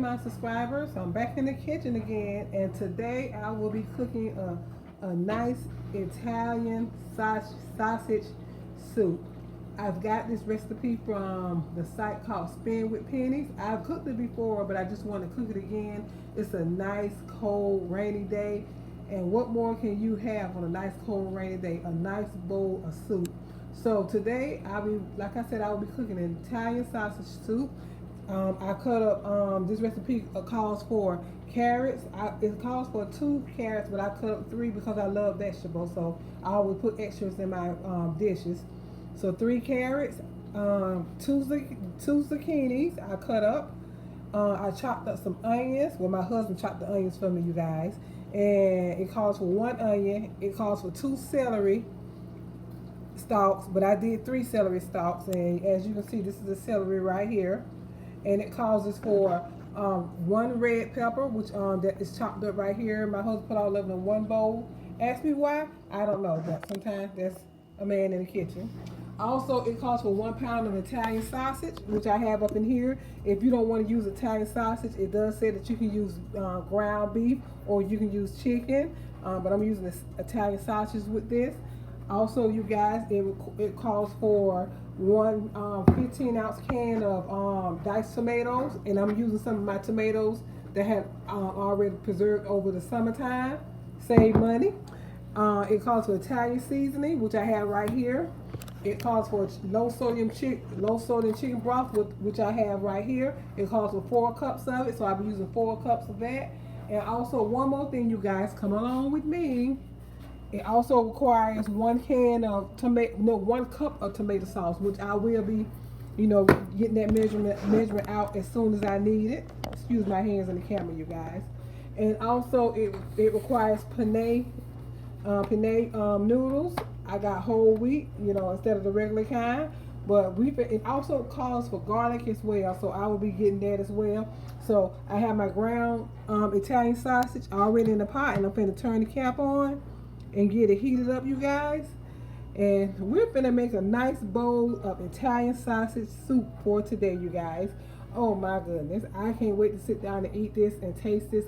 my subscribers, I'm back in the kitchen again, and today I will be cooking a nice Italian sausage soup. I've got this recipe from the site called Spin with Pennies. I've cooked it before, but I just want to cook it again. It's a nice cold rainy day, and what more can you have on a nice cold rainy day? A nice bowl of soup. So today like I said, I will be cooking an Italian sausage soup. I cut up, this recipe calls for carrots. It calls for 2 carrots, but I cut up 3 because I love vegetables. So I always put extras in my dishes. So 3 carrots, 2 zucchinis I cut up. I chopped up some onions. Well, my husband chopped the onions for me, you guys. And it calls for 1 onion. It calls for 2 celery stalks, but I did 3 celery stalks. And as you can see, this is the celery right here. And it causes for 1 red pepper, which that is chopped up right here. My husband put all of them in one bowl. Ask me why? I don't know, but sometimes that's a man in the kitchen. Also, it calls for 1 pound of Italian sausage, which I have up in here. If you don't want to use Italian sausage, it does say that you can use ground beef or you can use chicken, but I'm using this Italian sausage with this. Also, you guys, it calls for 1 15-ounce can of diced tomatoes, and I'm using some of my tomatoes that have already preserved over the summertime. Save money. It calls for Italian seasoning, which I have right here. It calls for low sodium chicken broth, which I have right here. It calls for 4 cups of it, so I'll be using 4 cups of that. And also, one more thing, you guys, come along with me. It also requires 1 cup of tomato sauce, which I will be, getting that measurement out as soon as I need it. Excuse my hands on the camera, you guys. And also, it requires penne noodles. I got whole wheat, instead of the regular kind. But it also calls for garlic as well, so I will be getting that as well. So I have my ground Italian sausage already in the pot, and I'm going to turn the cap on and get it heated up, you guys. And we're gonna make a nice bowl of Italian sausage soup for today, you guys. Oh my goodness, I can't wait to sit down and eat this and taste this.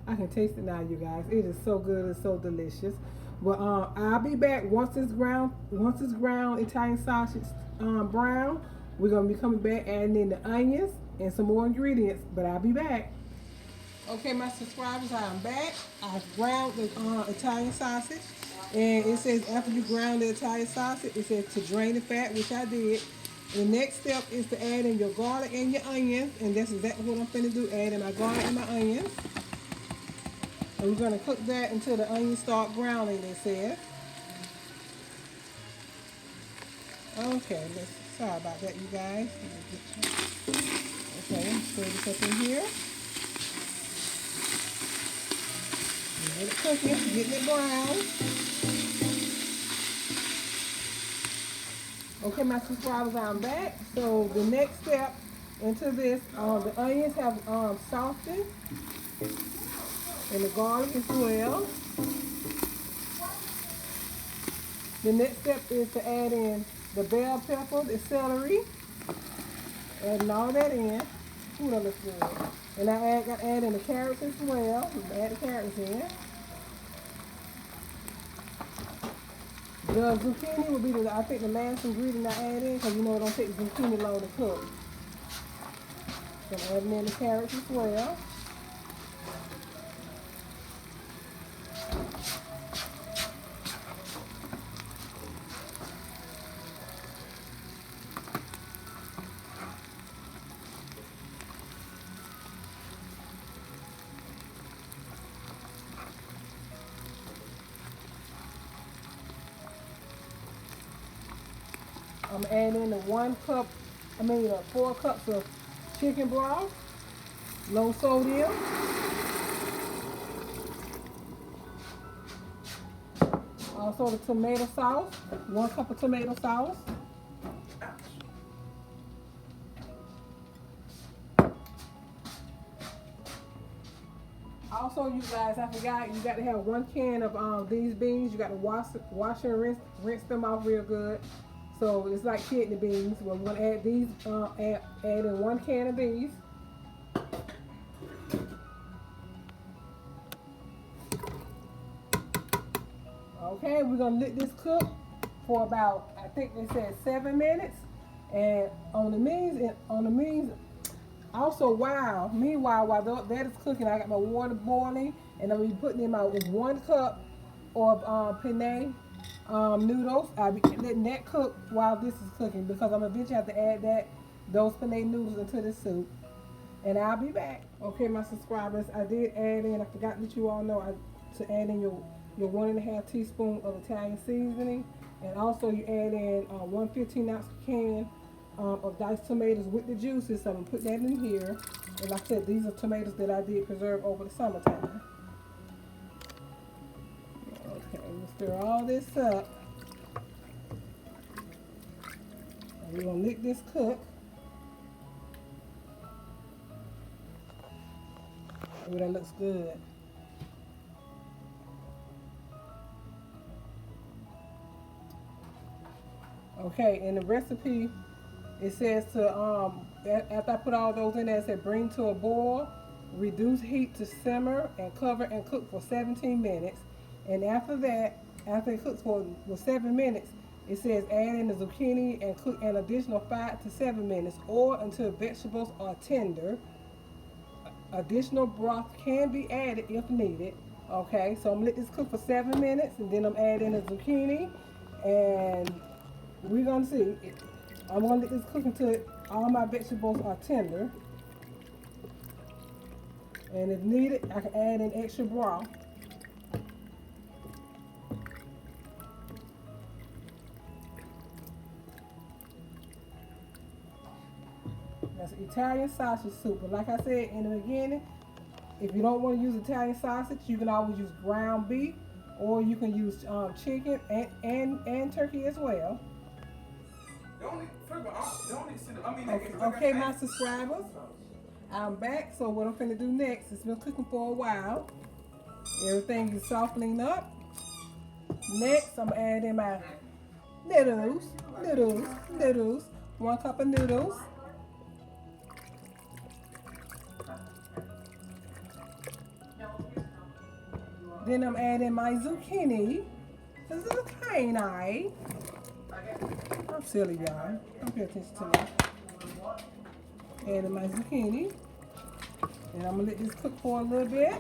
I can taste it now, you guys. It is so good, it's so delicious. But I'll be back once this ground Italian sausage brown. We're gonna be coming back, adding in the onions and some more ingredients. But I'll be back. Okay, my subscribers, I'm back. I've ground the Italian sausage, and it says after you ground the Italian sausage, it says to drain the fat, which I did. The next step is to add in your garlic and your onions, and that's exactly what I'm finna do, add in my garlic and my onions. And we're gonna cook that until the onions start browning, they said. Okay, sorry about that, you guys. Okay, stir this up in here. Get it cooking, getting it brown. Okay, my subscribers, I'm back. So the next step into this, the onions have softened, and the garlic as well. The next step is to add in the bell pepper, the celery, adding all that in. Ooh, that looks good. And I add in the carrots as well. Add the carrots in. The zucchini will be the last ingredient I add in, because it don't take the zucchini long to cook. So I'm adding in the carrots as well. I'm adding in the 4 cups of chicken broth, low sodium. Also the tomato sauce, 1 cup of tomato sauce. Also, you guys, I forgot, you got to have 1 can of these beans. You got to wash and rinse them off real good. So it's like kidney beans. We're going to add these, add in 1 can of these. Okay, we're gonna let this cook for about, I think they said 7 minutes. And on the means, also meanwhile, while that is cooking, I got my water boiling, and I'm gonna be putting in my 1 cup of penne noodles. I'll be letting that cook while this is cooking because I'm eventually have to add those penne noodles into the soup. And I'll be back. Okay, my subscribers, I did add in, I forgot that you all know, to add in your 1.5 teaspoon of Italian seasoning. And also you add in 1 15-ounce can of diced tomatoes with the juices. So I'm gonna put that in here. And like I said, these are tomatoes that I did preserve over the summertime. Okay, we'll stir all this up. And we're gonna let this cook. Oh, that looks good. Okay, in the recipe, it says to after I put all those in there, it said bring to a boil, reduce heat to simmer, and cover and cook for 17 minutes. And after that, after it cooks for 7 minutes, it says add in the zucchini and cook an additional 5 to 7 minutes, or until vegetables are tender. Additional broth can be added if needed. Okay, so I'm gonna let this cook for 7 minutes, and then I'm adding the zucchini, and we're gonna see. I'm gonna let this cook until all my vegetables are tender, and if needed, I can add in extra broth. That's Italian sausage soup. But like I said in the beginning, if you don't want to use Italian sausage, you can always use ground beef, or you can use chicken and turkey as well. Okay, my subscribers, I'm back. So what I'm finna do next, it's been cooking for a while. Everything is softening up. Next, I'm adding my noodles. 1 cup of noodles. Then I'm adding my zucchini. Zucchini. I'm silly, y'all. Don't pay attention to me. Adding my zucchini. And I'm gonna let this cook for a little bit.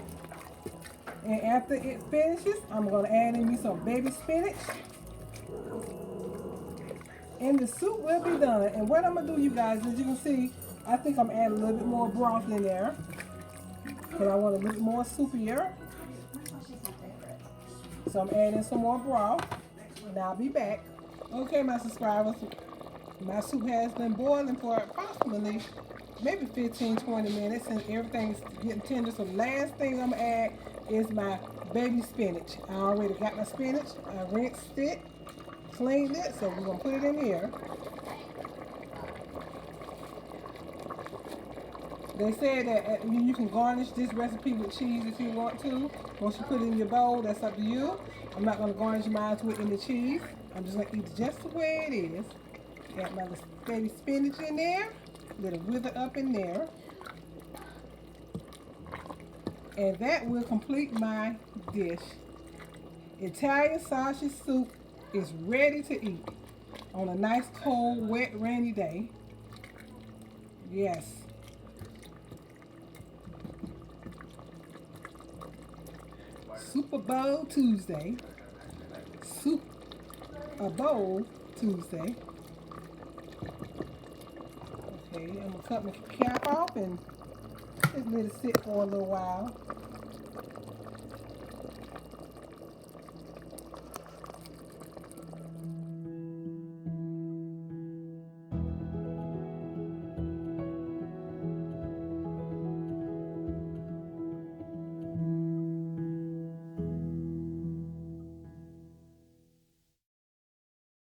And after it finishes, I'm gonna add in me some baby spinach. And the soup will be done. And what I'm gonna do, you guys, as you can see, I think I'm adding a little bit more broth in there. Because I want a little bit more soupier. So I'm adding some more broth. And I'll be back. Okay, my subscribers, my soup has been boiling for approximately maybe 15-20 minutes, and everything's getting tender. So the last thing I'm gonna add is my baby spinach. I already got my spinach. I rinsed it, cleaned it, so we're gonna put it in here. They said that you can garnish this recipe with cheese if you want to. Once you put it in your bowl, that's up to you. I'm not gonna garnish mine with any cheese. I'm just gonna eat it just the way it is. Got my baby spinach in there. Let it wither up in there. And that will complete my dish. Italian sausage soup is ready to eat on a nice, cold, wet, rainy day. Yes. Super Bowl Tuesday. Bowl Tuesday. Okay, I'm gonna cut my cap off and just let it sit for a little while.